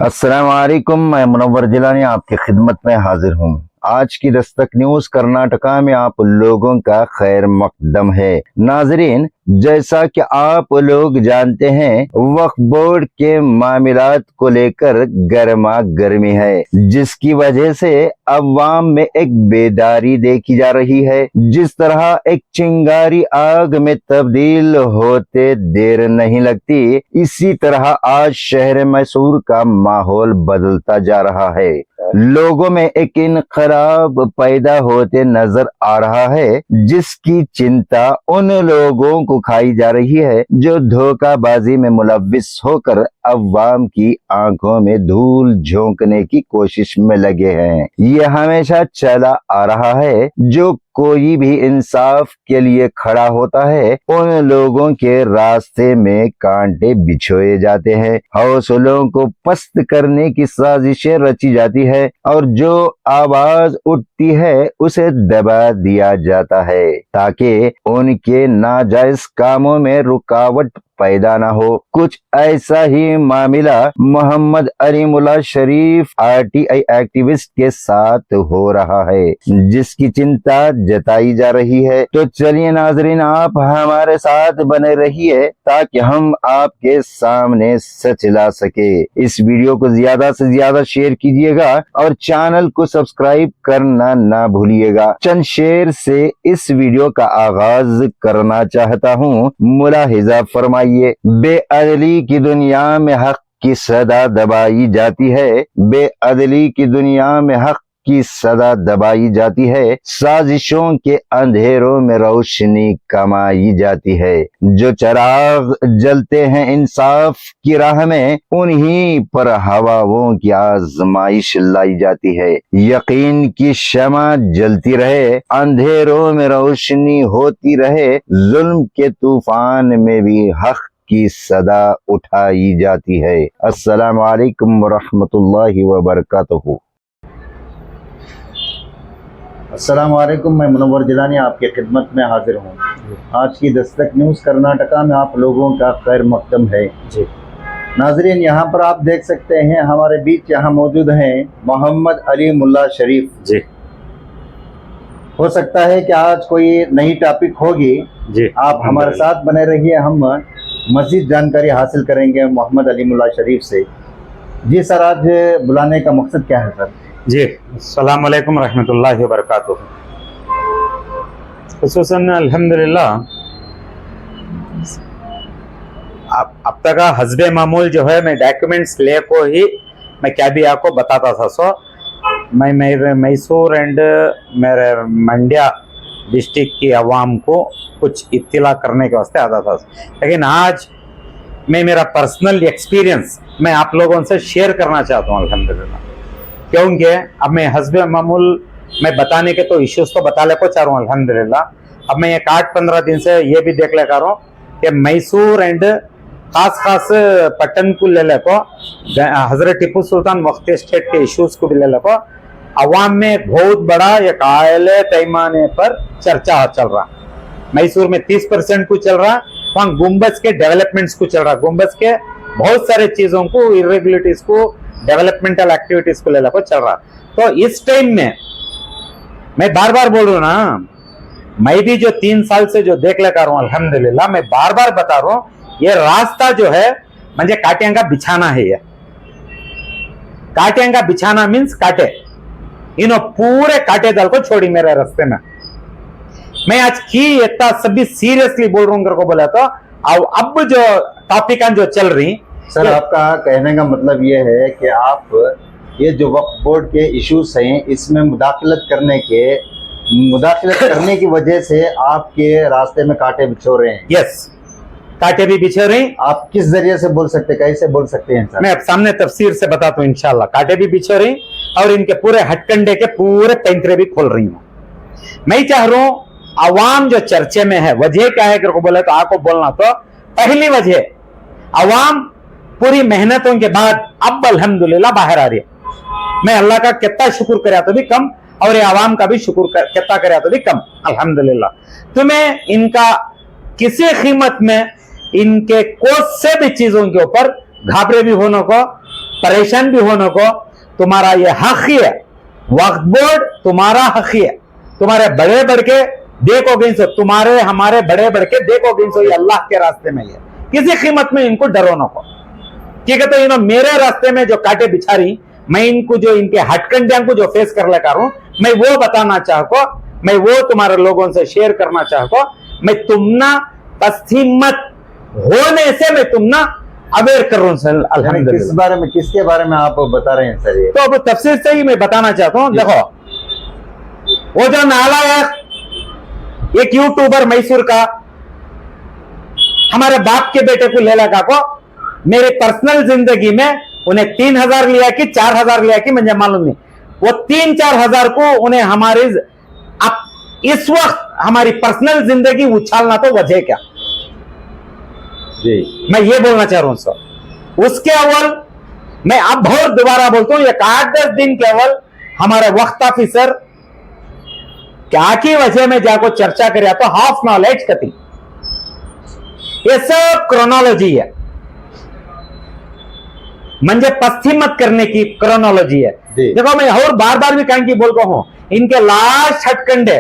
अस्सलाम वालेकुम। मैं मुनव्वर जिलानी आपकी खिदमत में हाजिर हूँ। आज की दस्तक न्यूज कर्नाटका में आप लोगों का खैर मकदम है। नाजरीन, जैसा कि आप लोग जानते हैं, वक्फ बोर्ड के मामलात को लेकर गर्मा गर्मी है, जिसकी वजह से अवाम में एक बेदारी देखी जा रही है। जिस तरह एक चिंगारी आग में तब्दील होते देर नहीं लगती, इसी तरह आज शहर मैसूर का माहौल बदलता जा रहा है। लोगों में एक इनकलाब पैदा होते नजर आ रहा है, जिसकी चिंता उन लोगों को खाई जा रही है जो धोखाबाजी में मुलव्विस होकर अवाम की आंखों में धूल झोंकने की कोशिश में लगे हैं। ये हमेशा चला आ रहा है। जो कोई भी इंसाफ के लिए खड़ा होता है, उन लोगों के रास्ते में कांटे बिछोए जाते हैं, हौसलों को पस्त करने की साजिशें रची जाती है और जो आवाज उठती है उसे दबा दिया जाता है ताकि उनके नाजायज कामों में रुकावट पैदा ना हो। कुछ ऐसा ही मामला मोहम्मद अलीमुल्लाह शरीफ आरटीआई एक्टिविस्ट के साथ हो रहा है, जिसकी चिंता जताई जा रही है। तो चलिए नाजरीन, आप हमारे साथ बने रहिए ताकि हम आपके सामने सच ला सके। इस वीडियो को ज्यादा से ज्यादा शेयर कीजिएगा और चैनल को सब्सक्राइब करना ना भूलिएगा। चंद शेर से इस वीडियो का आगाज करना चाहता हूँ, मुलाहिजा फरमाइए। बेअदली की दुनिया में हक की सदा दबाई जाती है, बेअदली की दुनिया में हक की सदा दबाई जाती है, साजिशों के अंधेरों में रोशनी कमाई जाती है। जो चिराग जलते हैं इंसाफ की राह में, उन्हीं पर हवाओं की आजमाइश लाई जाती है। यकीन की शमा जलती रहे, अंधेरों में रोशनी होती रहे, जुल्म के तूफान में भी हक की सदा उठाई जाती है। अस्सलाम वालेकुम वरहमतुल्लाहि वबरकातुहू। अस्सलाम वालेकुम। मैं मुनव्वर जिलानी आपके खिदमत में हाजिर हूँ। आज की दस्तक न्यूज़ कर्नाटका में आप लोगों का खैर मकदम है जी। नाजरीन, यहाँ पर आप देख सकते हैं हमारे बीच यहाँ मौजूद हैं मोहम्मद अलीमुल्लाह शरीफ जी। हो सकता है कि आज कोई नई टॉपिक होगी जी, आप हमारे साथ बने रहिए। हम मज़ीद जानकारी हासिल करेंगे मोहम्मद अलीमुल्लाह शरीफ से। जी सर, आज बुलाने का मकसद क्या है सर? जी, अस्सलाम वालेकुम रहमतुल्लाहि व बरकातुहू। खुसूसन अल्हम्दुलिल्लाह अब तक का हस्बे मामूल जो है, मैं डॉक्यूमेंट्स ले को ही मैं क्या भी आपको बताता था। सो मैं मेरे मैसूर एंड मेरे मंड्या डिस्ट्रिक्ट की आवाम को कुछ इत्तला करने के वास्ते आता था, लेकिन आज मैं मेरा पर्सनल एक्सपीरियंस मैं आप लोगों से शेयर करना चाहता हूँ अल्हम्दुलिल्लाह। क्योंकि अब मैं हस्बे मामूल मैं बताने के तो इश्यूज तो बता ले को चाह रहा हूँ अल्हम्दुलिल्लाह। अब मैं एक 8-15 दिन से ये भी देख ले कर रहा हूँ कि मैसूर एंड खास पट्टन को ले को हजरत टिप्पू सुल्तान वक्त स्टेट के इश्यूज को भी ले को अवाम में बहुत बड़ा एक आयले पैमाने पर चर्चा चल रहा। मैसूर में 30% को चल रहा, वहाँ गुम्बज के डेवलपमेंट्स को चल रहा, गुम्बज के बहुत सारे चीजों को, इरेगुलरिटीज को, डेवलपमेंटल एक्टिविटीज को ले को चल रहा। तो इस टाइम में मैं बार बार बोल रहा हूँ ना, मैं भी जो 3 साल से जो देख लेकर रहा हूँ अल्हम्दुलिल्लाह, मैं बार बार बता रहा हूँ, ये रास्ता जो है म्हणजे काटियां का बिछाना है। ये काटियां का बिछाना मीन्स काटे, इन्हों पूरे काटे दल को छोड़ी मेरे रास्ते में। मैं आज की इतना सभी सीरियसली बोल रहा हूँ को बोला तो अब जो टॉपिक जो चल रही सर, आपका कहने का मतलब ये है कि आप ये जो वक्फ बोर्ड के इश्यूज हैं, इसमें मुदाखलत करने की वजह से आपके रास्ते में कांटे बिछो रहे हैं। यस, कांटे भी बिछो रहे हैं। आप किस जरिए से बोल सकते, कैसे बोल सकते हैं सर? मैं अब सामने तफसीर से बताता हूँ इंशाल्लाह। कांटे भी बिछो रही और इनके पूरे हटकंडे के पूरे पैंतरे भी खोल रही हूँ। मैं चाह रहा हूँ अवाम जो चर्चे में है, वजह क्या है को बोले तो आपको बोलना। तो पहली वजह, अवाम पूरी मेहनतों के बाद अब अल्हम्दुलिल्लाह बाहर आ रही है। मैं अल्लाह का कितना शुक्र करे तो भी कम, और ये आवाम का भी शुक्र कितना करे तो भी कम अल्हम्दुलिल्लाह। तुम्हें इनका किसी कीमत में इनके कोस से भी चीजों के ऊपर घाबरे भी होने को परेशान भी होने को, तुम्हारा ये हक ही है। वक्फ बोर्ड तुम्हारा हक ही है। तुम्हारे बड़े बढ़ के देखोगे इनसे, तुम्हारे हमारे बड़े बढ़ के देखोगे इनसे, ये अल्लाह के रास्ते में, ये किसी कीमत में इनको डरो न को। ठीक है, तो इन्होंने मेरे रास्ते में जो कांटे बिछा रही, मैं इनको जो इनके हटकंडियां को जो फेस कर लगा हूं, मैं वो बताना चाहको, मैं वो तुम्हारे लोगों से शेयर करना चाहको। मैं तुमना पश्चिमत होने से मैं तुमना अवेयर कर रहा हूं सर। अल्हम्दुलिल्लाह। किस बारे में, किसके बारे में आप बता रहे हैं सर? ये तो अब तफसील से ही मैं बताना चाहता हूं। देखो, वो जो नालायक एक यूट्यूबर मैसूर का हमारे बाप के बेटे को ले लगा को, मेरे पर्सनल जिंदगी में उन्हें 3,000 लिया कि 4,000 लिया कि मुझे मालूम नहीं। वो 3-4 हजार को उन्हें हमारे अब इस वक्त हमारी पर्सनल जिंदगी उछालना तो वजह क्या? जी, मैं ये बोलना चाह रहा हूं सर। उसके अव्वल मैं अब और दोबारा बोलता हूं, 8-10 दिन के अव्वल हमारे वक्त ऑफिसर क्या की वजह में जाको चर्चा करे तो हाफ नॉलेज कती, ये सब क्रोनोलॉजी है, मंजे पश्चिमत करने की क्रोनोलॉजी है। जी। देखो, मैं और बार बार भी कहीं की बोल रहा हूं, इनके लास्ट हटकंडे,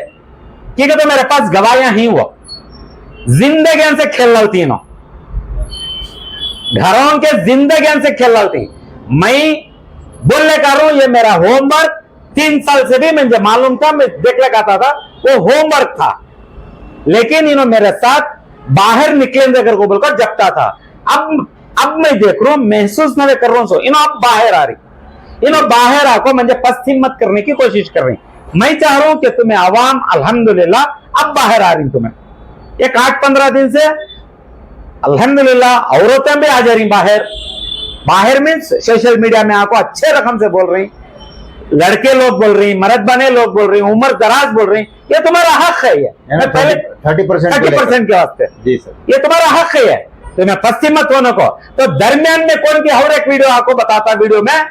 ठीक है, तो मेरे पास गवाहियां ही वो जिंदगी से खेल रही थी, घरों के जिंदगी से खेल रही थी। मैं बोलने का रहा हूं, ये मेरा होमवर्क 3 साल से भी मुझे मालूम था, मैं देख लगा था, वो होमवर्क था। लेकिन इन्होंने मेरे साथ बाहर निकलेंगे कर को बोलकर जपता था। अब मैं देख रहा हूं, महसूस नहीं कर रहा हूं, इन्हों अब बाहर आ रही, इन्हों बाहर आको मुझे पश्चिम मत करने की कोशिश कर रही। मैं चाह रहा हूं कि तुम्हें आवाम अल्हम्दुलिल्लाह अब बाहर आ रही, तुम्हें एक 8-15 दिन से अल्हम्दुलिल्लाह औरतें भी आ जा रही बाहर। बाहर मीन्स सोशल मीडिया में आपको अच्छे रकम से बोल रही, लड़के लोग बोल रही, मर्द बने लोग बोल रही, उम्र दराज बोल रही, ये तुम्हारा हक है। ये पहले 30% के वास्ते जी सर, ये तुम्हारा हक है, तुम्हें पश्चिम मत होने को। तो दरमियान में कौन की और एक वीडियो आपको बताता, वीडियो में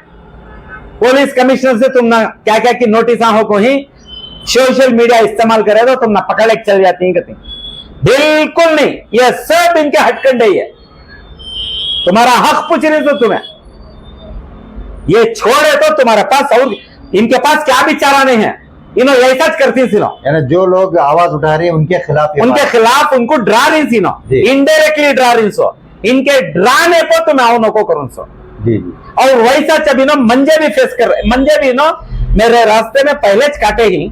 पुलिस कमिश्नर से तुम ना क्या क्या की नोटिस हो को ही सोशल मीडिया इस्तेमाल करे तो तुम ना पकड़ के चल जाती हैं। बिल्कुल नहीं, ये सब इनके हटकंडे ही है। तुम्हारा हक पूछ रही तो तुम्हें ये छोड़े तो तुम्हारे पास और इनके पास क्या भी चारा नहीं है, इन्होंने ऐसा करती थी नो, यानी जो लोग आवाज उठा रहे हैं उनके खिलाफ उनको डरा रही थी नो, इनडायरेक्टली डरा रही सो, इनके डराने को तुम्हें आओ नको करूं सो। जी जी। और वैसा जब इन्हों मंजे भी फेस कर, मंजे भी नो मेरे रास्ते में पहले काटे ही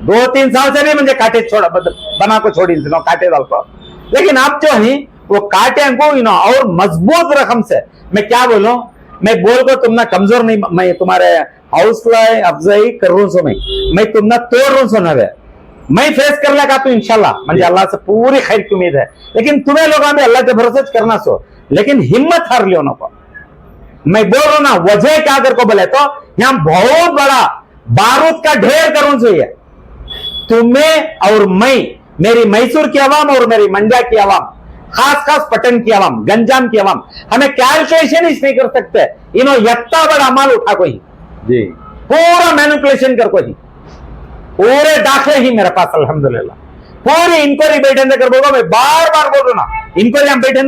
2-3 साल से भी मुझे काटे छोड़ा बना को छोड़ी नो, काटे डाल को। लेकिन अब जो है वो काटे को इनो और मजबूत रकम से, मैं क्या बोलूं, मैं बोल को तुम ना कमजोर नहीं, मैं तुम्हारे हौसला अफजाई कर रहा हूं, मैं तुम ना तोड़ रहा हूं नवे, मैं फेस कर लगा तो इंशाल्लाह मुझे अल्लाह से पूरी खैर की उम्मीद है। लेकिन तुम्हें लोग हमें अल्लाह के भरोसे करना सो, लेकिन हिम्मत हार लियो ना को। मैं बोल रहा हूं ना, वजह क्या कर को बोले तो यहां बहुत बड़ा बारूद का ढेर करूं चाहिए तुम्हें और मैं, मेरी मैसूर की आवाम और मेरी मंड्या की आवाम, खास पटन की आवाम, गंजाम की आवाम, हमें कैलकुलेशन ही नहीं कर सकते। इन्हों यत्ता बड़ा माल उठा को ही जी, पूरा मैनिपुलेशन कर को ही, पूरे दाखले ही मेरे पास अल्हम्दुलिल्लाह, पूरी इंक्वायरी बैठे कर बोलो, मैं बार बार बोल रहा हूं ना, इंक्वायरी हम बैठे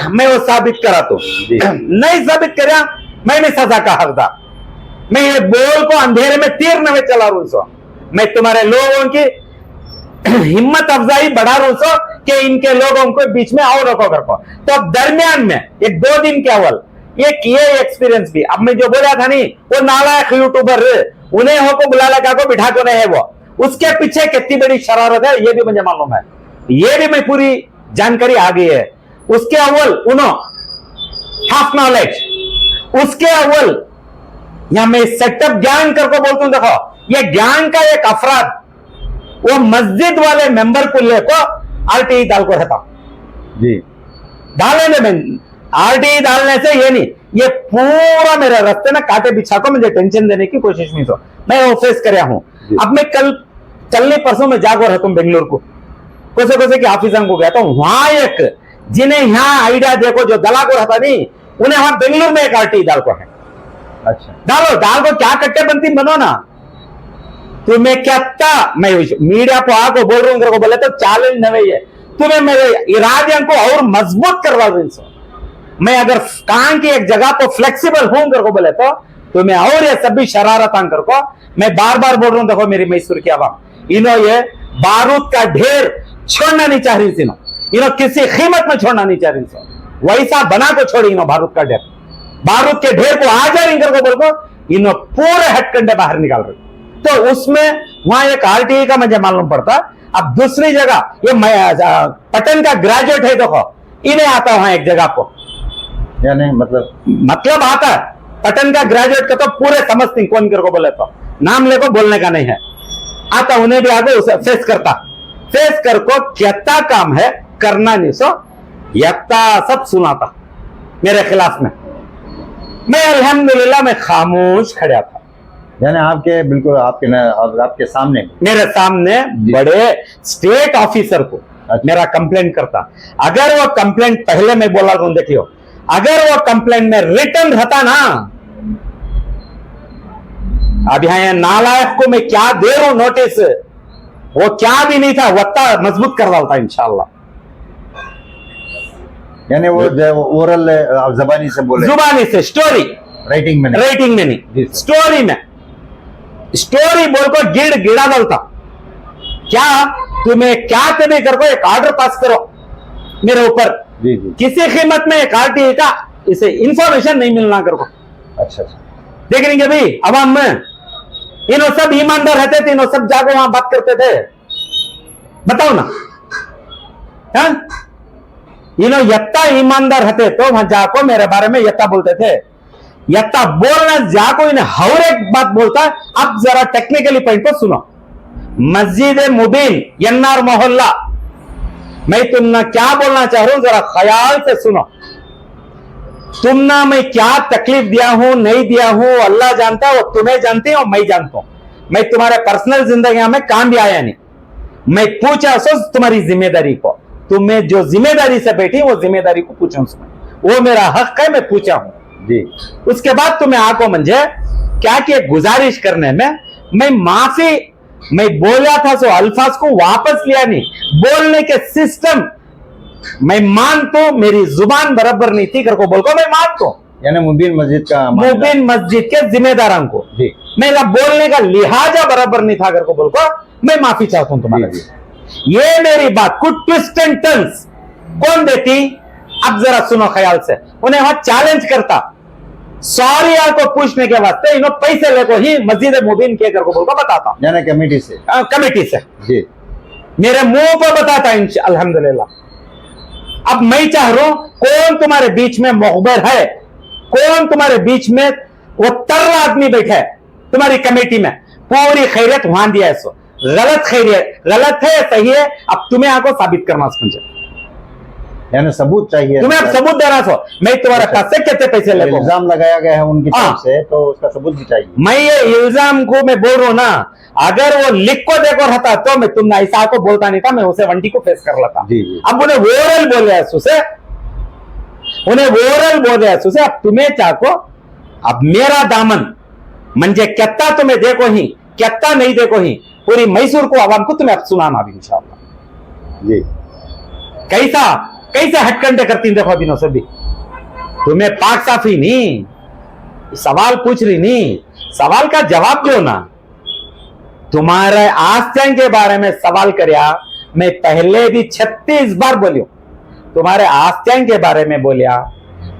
मैं वो साबित करा तो नहीं साबित करा, मैं नहीं सजा का हकदार। मैं ये बोल को अंधेरे में तीर नवे चला रू सो, मैं तुम्हारे लोगों की हिम्मत अफजाई बढ़ा रू सो कि इनके लोगों को बीच में आओ रखो कर को। तो अब दरमियान में 1-2 दिन के अव्वल एक ये एक्सपीरियंस भी, अब मैं जो बोला था नहीं, वो नालायक यूट्यूबर उन्हें हो को बुला लगा को बिठा को नहीं है, वो उसके पीछे कितनी बड़ी शरारत है ये भी मुझे मालूम है, ये भी मैं पूरी जानकारी आ गई है। उसके अव्वल उन्हों हाफ नॉलेज, उसके अव्वल यहां मैं सेटअप ज्ञान करके बोलता हूं, देखो ये ज्ञान का एक अफराद वो मस्जिद वाले मेंबर को लेकर आरटीई डाल को रहता जी, डालने में आरटीई डालने से ये नहीं, ये पूरा मेरे रास्ते में कांटे बिछा को मुझे टेंशन देने की कोशिश नहीं, तो मैं वो फेस कर हूं। अब मैं कल चलने परसों में जागो रहता हूं बेंगलुरु को, कोसे के ऑफिस को गया तो वहां एक जिन्हें यहाँ आइडिया देखो जो दला को रहता नहीं, उन्हें वहां बेंगलुरु में एक आरटीई डाल को है। अच्छा, डाल को क्या कट्टे बनती बनो ना, तुम्हें क्या था, मैं मीडिया को आको बोल रहा हूं, बोले तो चैलेंज नवे है तुम्हें, मेरे इरादे को और मजबूत करवा दूं। मैं अगर कहा कि एक जगह को फ्लेक्सिबल हूं कर को बोले तो मैं और ये सभी शरारत कर को मैं बार बार बोल रहा हूं। देखो मेरी मैसूर की आवाम, इन्हों ये बारूद का ढेर छोड़ना नहीं चाह रही थी, इन्हों किसी कीमत में छोड़ना नहीं चाह रही थी, वैसा बना को छोड़ी इन्हों बारूद का ढेर, बारूद के ढेर को आ जा रही कर को बोल को इन्हों पूरे हटकंडे बाहर निकाल रही। तो उसमें वहां एक आरटीई का मुझे मालूम पड़ता। अब दूसरी जगह ये पटन का ग्रेजुएट है, देखो इन्हें आता वहां एक जगह को, यानी मतलब आता है पटन का ग्रेजुएट का तो पूरे समझती कौन कर को बोले तो नाम लेको बोलने का नहीं है, आता उन्हें भी आगे उसे फेस करता, फेस कर को क्या काम है करना नहीं सो यत्ता सब सुनाता मेरे खिलाफ में। मैं अल्हम्दुलिल्लाह मैं खामोश खड़ा था। यानी आपके बिल्कुल आपके सामने मेरे सामने बड़े स्टेट ऑफिसर को मेरा कंप्लेंट करता। अगर वो कंप्लेंट पहले मैं बोला हूं, देखियो अगर वो कंप्लेंट में रिटर्न रहता ना, अब यहां नालायक को मैं क्या दे रहा हूं नोटिस, वो क्या भी नहीं था, वत्ता मजबूत कर डालता इंशाल्लाह। यानी वो ओरल जबानी से बोले, जुबानी से, स्टोरी राइटिंग में नहीं, स्टोरी में, स्टोरी बोल को गिड़ा डालता। क्या तुम्हें क्या तभी कर को एक ऑर्डर पास करो मेरे ऊपर, जी किसी कीमत में एक आरटीई का इसे इंफॉर्मेशन नहीं मिलना कर को। अच्छा देख रही भाई अवाम में इन्हों सब ईमानदार रहते थे, इन्हों सब जाकर वहां बात करते थे, बताओ ना, हाँ? इन्हों यत्ता ईमानदार रहते तो वहां जाको मेरे बारे में यत्ता बोलते थे, यत्ता बोलना जाको इन्हें हर एक बात बोलता। अब जरा टेक्निकली पॉइंट को सुनो। मस्जिद मुबीन यन्नार मोहल्ला, मैं तुमने क्या बोलना चाह रहा हूं जरा ख्याल से सुनो। तुमने मैं क्या तकलीफ दिया हूं नहीं दिया हूं अल्लाह जानता है, वो तुम्हें जानते हो मैं जानता हूं। मैं तुम्हारे पर्सनल जिंदगी में काम भी आया नहीं, मैं पूछा सो तुम्हारी जिम्मेदारी को, तुम्हें जो जिम्मेदारी से बैठी वो जिम्मेदारी को पूछा उसमें, वो मेरा हक है, मैं पूछा हूं जी। उसके बाद तुम्हें आको मंजे क्या कि गुजारिश करने में मैं माफी, मैं बोला था सो अल्फाज को वापस लिया नहीं, बोलने के सिस्टम मैं मानता हूं, मेरी जुबान बराबर नहीं थी कर को बोल को मैं मानता हूं। यानी मुबीन मस्जिद का मुबीन मस्जिद के जिम्मेदारों को जी, मेरा बोलने का लिहाजा बराबर नहीं था कर को बोल को मैं माफी चाहता हूं तुम्हारे लिए। ये मेरी बात को ट्विस्ट एंड टर्न्स कौन देती, अब जरा सुनो ख्याल से, उन्हें वहां चैलेंज करता, सॉरी आपको पूछने के वास्ते इन्हों पैसे लेको ही मस्जिद मुबीन के कर को बोल को बताता, यानी कमेटी से कमेटी से जी, मेरे मुंह पर बताता अल्हम्दुलिल्लाह। अब मैं चाह रहा हूं कौन तुम्हारे बीच में मुखबिर है, कौन तुम्हारे बीच में वो तर्रा आदमी बैठा है तुम्हारी कमेटी में, पूरी खैरियत वहां दिया है, सो गलत खैरियत, गलत है सही है, अब तुम्हें आको साबित करना समझे, यानी सबूत चाहिए, तुम्हें अब सबूत देना सो। मैं तुम्हारे पास से कितने पैसे ले, इल्जाम लगाया गया है उनकी तरफ से, तो उसका सबूत भी चाहिए। मैं ये इल्जाम को मैं बोल रहा हूं ना, अगर वो लिख को देखो रहता तो मैं तुमने ऐसा को बोलता नहीं था, मैं उसे वंटी को फेस कर लेता। अब उन्हें वोरल बोले सुसे, उन्हें वोरल बोले सुसे, अब तुम्हें चाको अब मेरा दामन मंजे कितना तुम्हें देखो ही कितना नहीं देखो ही, पूरी मैसूर को आवाम को तुम्हें अब सुनाना भी इंशाअल्लाह जी। कैसा कैसे हटकंडे करती देखो अभी नो सभी, तुम्हें पाक साफी नहीं, सवाल पूछ रही नहीं, सवाल का जवाब दो ना। तुम्हारे आस्तियां के बारे में सवाल करया, मैं पहले भी 36 बार बोलियो, तुम्हारे आस्तियां के बारे में बोलिया,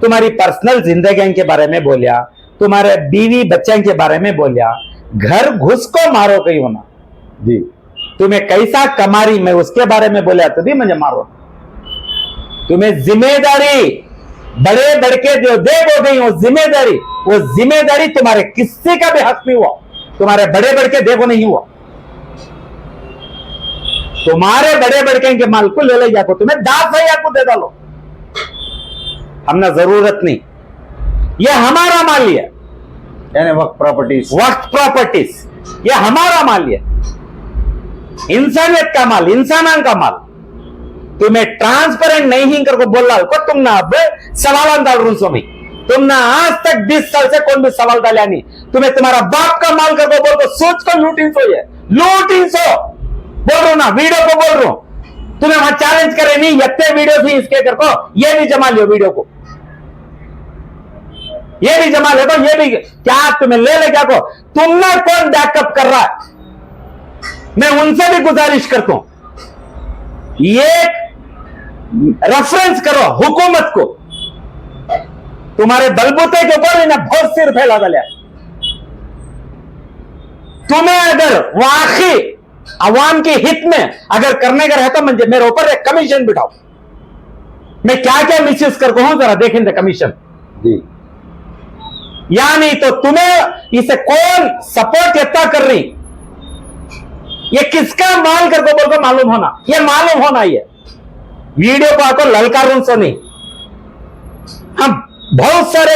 तुम्हारी पर्सनल जिंदगी के बारे में बोलिया, तुम्हारे बीवी बच्चों के बारे में बोलिया, घर घुस को मारो कहीं होना जी, तुम्हें कैसा कमारी मैं उसके बारे में बोलिया तो भी मुझे मारो। तुम्हें जिम्मेदारी बड़े बड़के जो दे हो गई, वो जिम्मेदारी तुम्हारे किसी का भी हक नहीं हुआ, तुम्हारे बड़े बड़के देखो नहीं हुआ, तुम्हारे बड़े बड़के के माल को ले ले जाको, तुम्हें 10,000 को दे डालो, हमने जरूरत नहीं, ये हमारा माल है, यानी वक्त प्रॉपर्टीज ये हमारा माल है, इंसानियत का माल, इंसानां का माल। तुम्हें ट्रांसपेरेंट नहीं करके बोल रहा हो तुम ना, अब सवाल डाल रहा में, तुमने आज तक 20 साल से कौन भी सवाल डाला नहीं, तुम्हें तुम्हारा बाप का माल करके बोल तो सोच कर लूटिंग सो, ये लूटिंग सो बोल रहा हूं ना, वीडियो को बोल रहा हूं, तुम्हें वहां चैलेंज करे नहीं, यत्ते वीडियो थी इसके करको, ये भी जमा लियो वीडियो को, ये भी जमा ले दो, ये भी क्या तुम्हें ले क्या को, तुमने कौन बैकअप कर रहा है? मैं उनसे भी गुजारिश करता हूं, ये रेफरेंस करो हुकूमत को, तुम्हारे बलबूते के ऊपर इन्हें बहुत सिर फैला डाला। तुम्हें अगर वाकई अवाम के हित में अगर करने का रहता, मुझे मेरे ऊपर एक कमीशन बिठाओ, मैं क्या क्या मिसयूज करता हूं जरा देखें कमीशन जी। या नहीं तो तुम्हें इसे कौन सपोर्ट इतना कर रही, ये किसका माल करके बोल को मालूम होना, ये मालूम होना, ये वीडियो को आपको ललकारूं से नहीं, हम बहुत सारे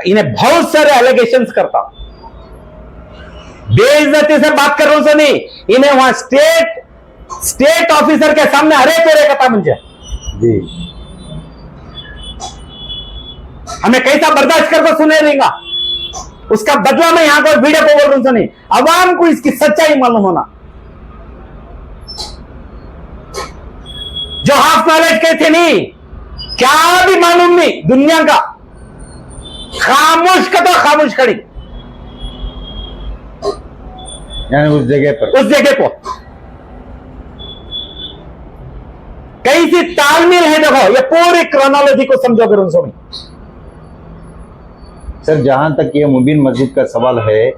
इन्हें बहुत सारे एलिगेशंस करता, बेइज्जती से बात कर रहा हूं से नहीं, इन्हें वहां स्टेट ऑफिसर के सामने अरे तेरे कथा मुझे जी। हमें कैसा बर्दाश्त करके सुने देगा, उसका बदला में यहां को वीडियो को बोल रहा हूं नहीं, अवाम को इसकी सच्चाई मालूम होना। जो हाफ नॉलेज के थे नहीं, क्या भी मालूम नहीं दुनिया का, खामोश का तो खामोश खड़ी यानी उस जगह को कैसी तालमेल है, देखो ये पूरी क्रोनोलॉजी को समझो करो सुनी। सर जहां तक ये मुबीन मस्जिद का सवाल है,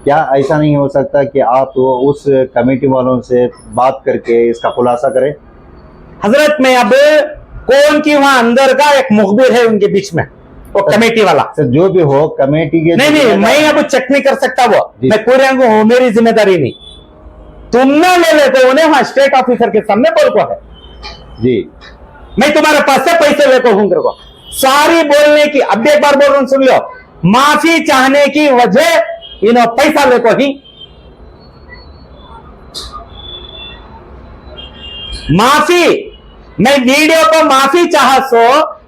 क्या ऐसा नहीं हो सकता कि आप उस कमेटी वालों से बात करके इसका खुलासा करें? हजरत मैं अब कौन की वहां अंदर का एक मुखबिर है उनके बीच में, वो कमेटी वाला। सर जो भी हो कमेटी के, नहीं मैं अब चेक नहीं कर सकता, वो मैं पूरे को हूं, मेरी जिम्मेदारी नहीं। तुमने ले लेते उन्हें वहां स्टेट ऑफिसर के सामने बोल को है जी, मैं तुम्हारे पास से पैसे लेकर हूं तेरे को सारी बोलने की। अब एक बार बोल रहा हूं सुन लो, माफी चाहने की वजह इन्हों पैसा लेको ही, माफी मैं वीडियो को माफी चाह सो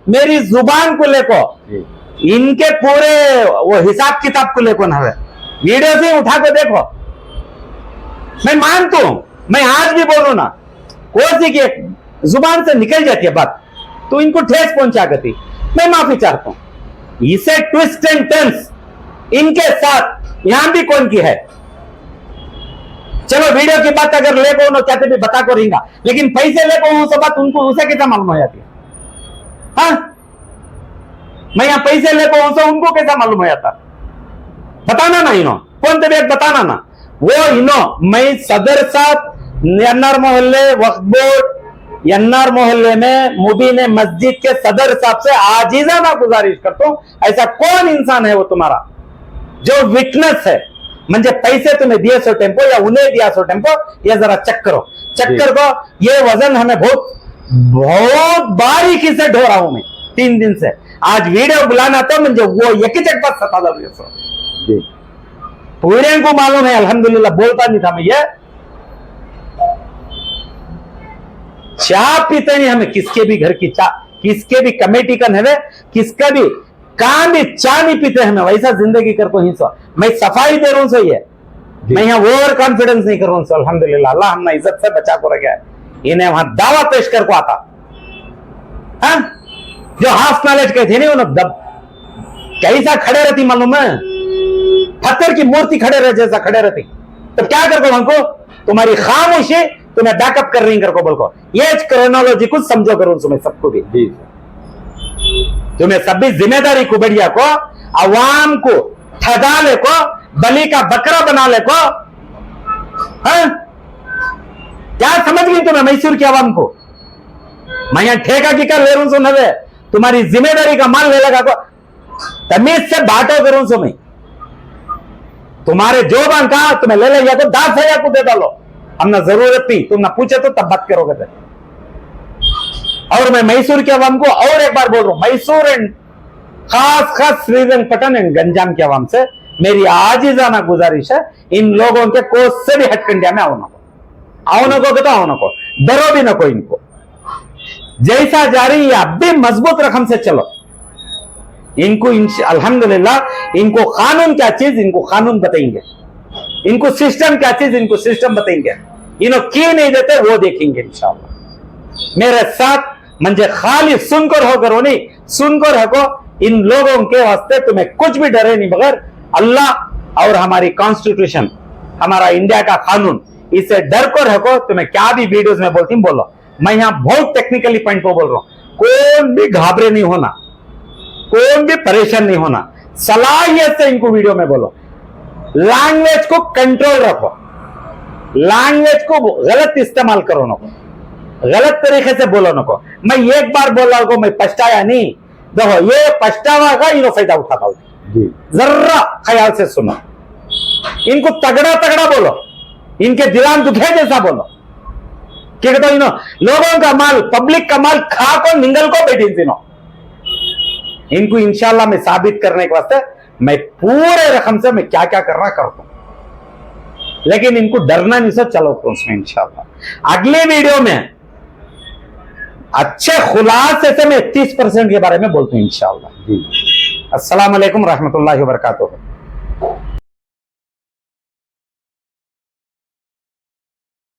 मेरी जुबान को लेको, इनके पूरे वो हिसाब किताब को लेको ना है, वीडियो से उठा के देखो। मैं मानता हूं, मैं आज भी बोलूं ना, कोई की जुबान से निकल जाती है बात तो इनको ठेस पहुंचा करती, मैं माफी चाहता हूं। इसे ट्विस्ट एंड टर्न्स इनके साथ यहां भी कौन की है। चलो वीडियो की बात अगर लेको उन्होंने कहते भी बता को रहेगा, लेकिन पैसे लेको वो सब बात उनको उसे कैसा मालूम हो जाती है? हाँ मैं यहां पैसे लेको उनको कैसा मालूम हो जाता? बताना ना इन्हों कौन तबीयत बताना ना, वो इन्हों मैं सदर साहब यन्नार मोहल्ले वक्फ बोर्ड यन्नार मोहल्ले में मुबीन मस्जिद के सदर साहब से आजीजाना गुजारिश करता हूं, ऐसा कौन इंसान है वो तुम्हारा जो विटनेस है, मुझे पैसे तुम्हें दिए सो टेम्पो या उन्हें दिया सो टेम्पो, ये जरा चेक करो, चक्कर को ये वजन हमें बहुत बारीकी से ढो रहा हूं मैं 3 दिन से। आज वीडियो बुलाना तो मुझे वो एक ही चक सता जी, पूरे को मालूम है, अल्हम्दुलिल्लाह बोलता नहीं था मैं, ये चाय पीते नहीं हमें, किसके भी घर की चाय, किसके भी कमेटी का नहीं, किसका भी काम भी चाय नहीं पीते हमें, वैसा जिंदगी कर को ही सो मैं सफाई दे रहा हूं सो, ये मैं यहाँ ओवर कॉन्फिडेंस नहीं कर रहा हूं सो, अल्हम्दुलिल्लाह अल्लाह हमने इज्जत से बचा को रखा है। इन्हें वहां दावा पेश कर को आता, हाँ जो हाफ नॉलेज के थे नहीं उन्होंने कैसा खड़े रहती मालूम है, पत्थर की मूर्ति खड़े रहे जैसा खड़े रहती, तो क्या कर को हमको तुम्हारी खामोशी तुम्हें बैकअप कर रही कर को बोल को, ये क्रोनोलॉजी कुछ समझो करो तुम्हें सबको भी, तुम्हें सब भी जिम्मेदारी को बढ़िया को अवाम को ठगा ले को बलि का बकरा बना ले को, हाँ? क्या समझ गई तुम्हें मैसूर की अवाम को? मैं यहां ठेका की कर ले रहा हूं सो नवे, तुम्हारी जिम्मेदारी का माल ले लगा को तमीज से बांटो करूं सो, मैं तुम्हारे जो बन कहा तुम्हें ले ले को 10,000 को दे डालो, हमने जरूरत थी, तुम ना पूछे तो तब बात करोगे थे। और मैं मैसूर के अवाम को और एक बार बोल रहा हूं, मैसूर एंड खास श्रीरंगपटन एंड गंजाम के अवाम से मेरी आजीजाना गुजारिश है, इन लोगों के कोस से भी हटकंडिया में आओ ना को तो आओ ना को, डरो भी ना को इनको, जैसा जारी है अब भी मजबूत रकम से चलो। इनको अल्हम्दुलिल्लाह इनको कानून क्या चीज इनको कानून बताएंगे, इनको सिस्टम क्या चीज इनको सिस्टम बताएंगे, इन्हों की नहीं देते वो देखेंगे इंशाअल्लाह। मेरे साथ मुझे खाली सुनकर होकर नहीं, सुनकर हको इन लोगों के वास्ते तुम्हें कुछ भी डरे नहीं, मगर अल्लाह और हमारी कॉन्स्टिट्यूशन, हमारा इंडिया का कानून, इसे डर को रखो। तुम्हें क्या भी वीडियोस में बोलती हूँ बोलो, मैं यहां बहुत टेक्निकली पॉइंट पर बोल रहा हूं। कौन भी घाबरे नहीं होना, कौन भी परेशान नहीं होना, सलाहियत से इनको वीडियो में बोलो। लैंग्वेज को कंट्रोल रखो, लैंग्वेज को गलत इस्तेमाल करो नको, गलत तरीके से बोलो नको। मैं एक बार बोला को मैं पछताया नहीं, देखो ये पछतावा का इनो फायदा उठाता हूं जी। जरा ख्याल से सुनो, इनको तगड़ा तगड़ा बोलो, इनके दिलान दुखे जैसा बोलो कि तो इनो लोगों का माल, पब्लिक का माल खा को निंगल को बैठी तीनों। इनको इंशाल्लाह मैं साबित करने के वास्ते मैं पूरे रकम से मैं क्या क्या करना करता हूं, लेकिन इनको डरना नहीं सर। चलो उसमें इंशाल्लाह अगले वीडियो में अच्छे खुलासे से मैं 30% के बारे में बोलता हूं इंशाल्लाह जी। अस्सलाम वालेकुम रहमतुल्लाहि व बरकातुहू।